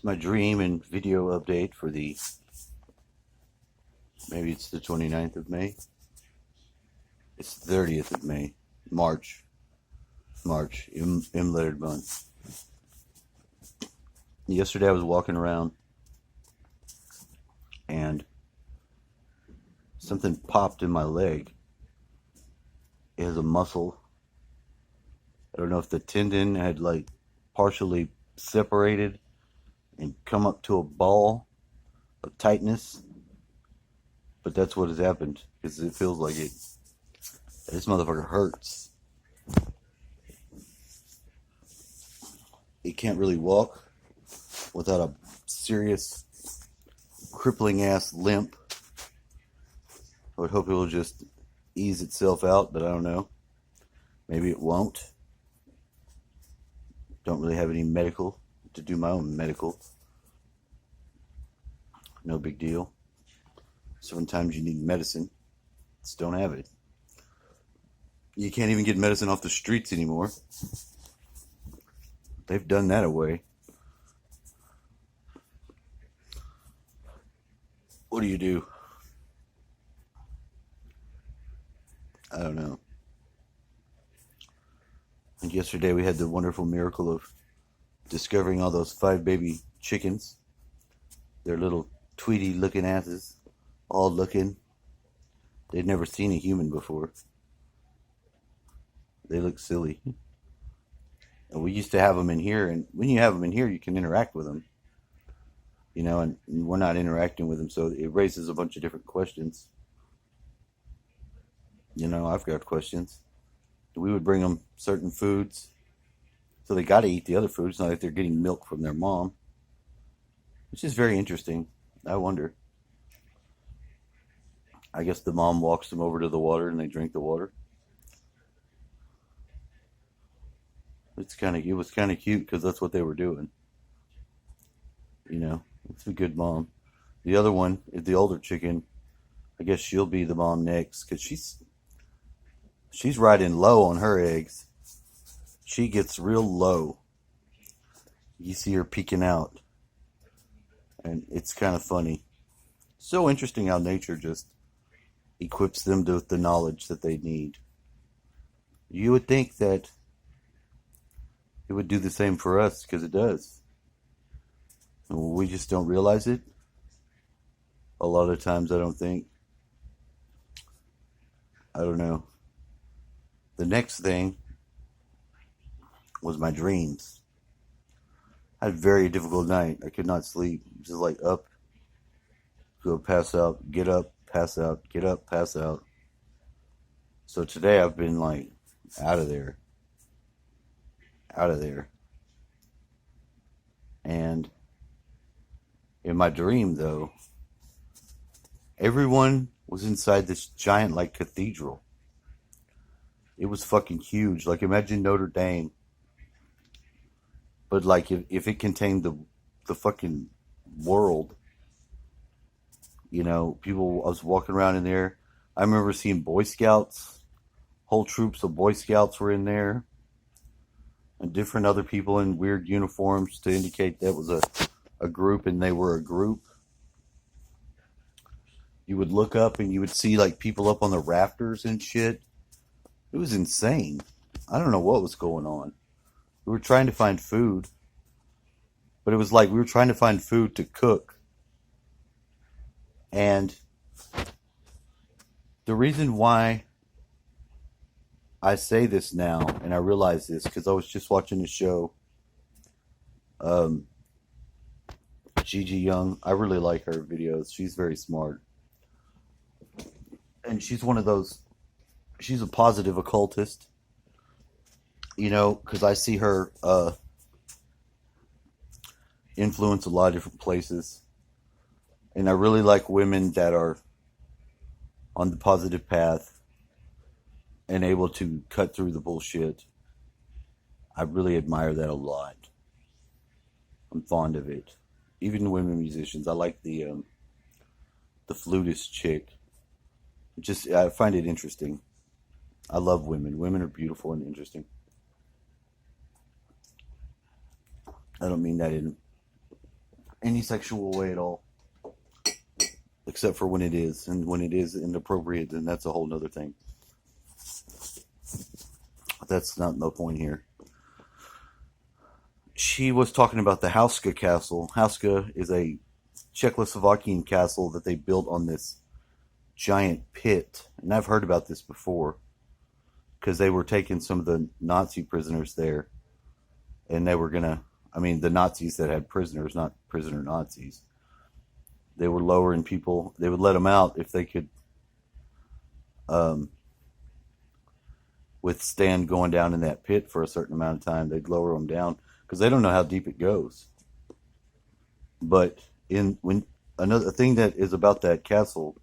It's my dream and video update for maybe it's the 29th of May. It's the 30th of May. March. M lettered month. Yesterday I was walking around and something popped in my leg. It has a muscle. I don't know if the tendon had partially separated and come up to a ball of tightness, but that's what has happened because it feels like it. This motherfucker hurts. It can't really walk without a serious crippling ass limp. I would hope it will just ease itself out, but I don't know. Maybe it won't. Don't really have any medical to do my own medical. No big deal. Sometimes you need medicine. Just don't have it. You can't even get medicine off the streets anymore. They've done that away. What do you do? I don't know. And yesterday we had the wonderful miracle of discovering all those 5 baby chickens. Their little Tweety looking asses. All looking. They'd never seen a human before. They look silly. And we used to have them in here, and when you have them in here, you can interact with them. You know, and we're not interacting with them, so it raises a bunch of different questions. You know, I've got questions. We would bring them certain foods, so they got to eat the other foods, not like they're getting milk from their mom, which is very interesting. I wonder. I guess the mom walks them over to the water and they drink the water. It was kind of cute because that's what they were doing. You know, it's a good mom. The other one is the older chicken. I guess she'll be the mom next because she's riding low on her eggs. She gets real low. You see her peeking out. And it's kind of funny. So interesting how nature just equips them with the knowledge that they need. You would think that it would do the same for us because it does. We just don't realize it. A lot of times I don't think. I don't know. The next thing was my dreams. I had a very difficult night. I could not sleep. Just up, go pass out, get up, pass out, get up, pass out. So today I've been out of there. And in my dream, though, everyone was inside this giant cathedral. It was fucking huge. Imagine Notre Dame. But if it contained the fucking world, you know, people, I was walking around in there. I remember seeing Boy Scouts. Whole troops of Boy Scouts were in there. And different other people in weird uniforms to indicate that was a group and they were a group. You would look up and you would see people up on the rafters and shit. It was insane. I don't know what was going on. We were trying to find food. But it was we were trying to find food to cook. And the reason why I say this now, and I realize this, because I was just watching a show. Gigi Young. I really like her videos. She's very smart. And she's one of those, she's a positive occultist. You know, because I see her influence a lot of different places. And I really like women that are on the positive path and able to cut through the bullshit. I really admire that a lot. I'm fond of it. Even women musicians. I like the flutist chick. I find it interesting. I love women. Women are beautiful and interesting. I don't mean that in any sexual way at all, except for when it is, and when it is inappropriate, then that's a whole nother thing. That's not the point here. She was talking about the Hauska Castle. Hauska is a Czechoslovakian castle that they built on this giant pit, and I've heard about this before because they were taking some of the Nazi prisoners there, and they were gonna. I mean, the Nazis that had prisoners, not prisoner Nazis. They were lowering people. They would let them out if they could um, withstand going down in that pit for a certain amount of time. They'd lower them down because they don't know how deep it goes. But when another thing that is about that castle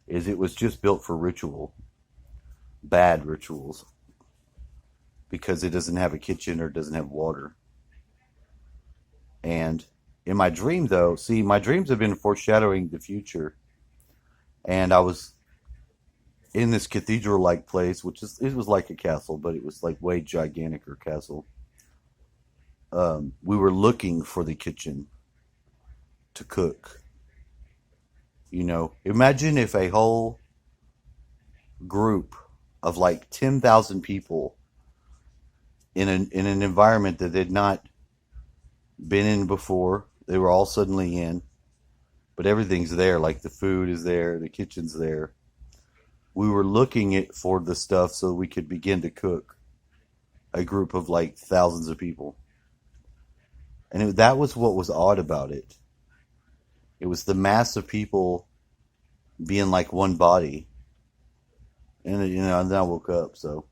is it was just built for ritual, bad rituals, because it doesn't have a kitchen or doesn't have water. And in my dream, though, see, my dreams have been foreshadowing the future. And I was in this cathedral-like place, which is it was like a castle, but it was like way gigantic castle. We were looking for the kitchen to cook. Imagine if a whole group of like 10,000 people in an environment that they'd not been in before. They were all suddenly in, but everything's there. Like the food is there, the kitchen's there. We were looking for the stuff so we could begin to cook. A group of like thousands of people, and that was what was odd about it. It was the mass of people being like one body, and and then I woke up. So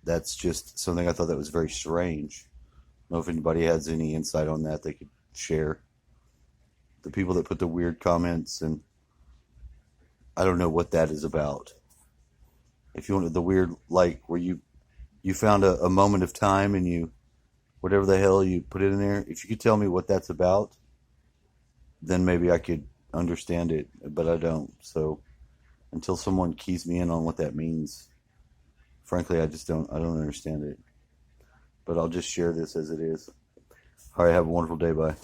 that's just something I thought that was very strange. I don't know if anybody has any insight on that they could share. The people that put the weird comments, and I don't know what that is about. If you wanted the weird, like where you found a moment of time and you whatever the hell you put it in there, if you could tell me what that's about, then maybe I could understand it, but I don't. So until someone keys me in on what that means, frankly, I don't understand it. But I'll just share this as it is. All right, have a wonderful day. Bye.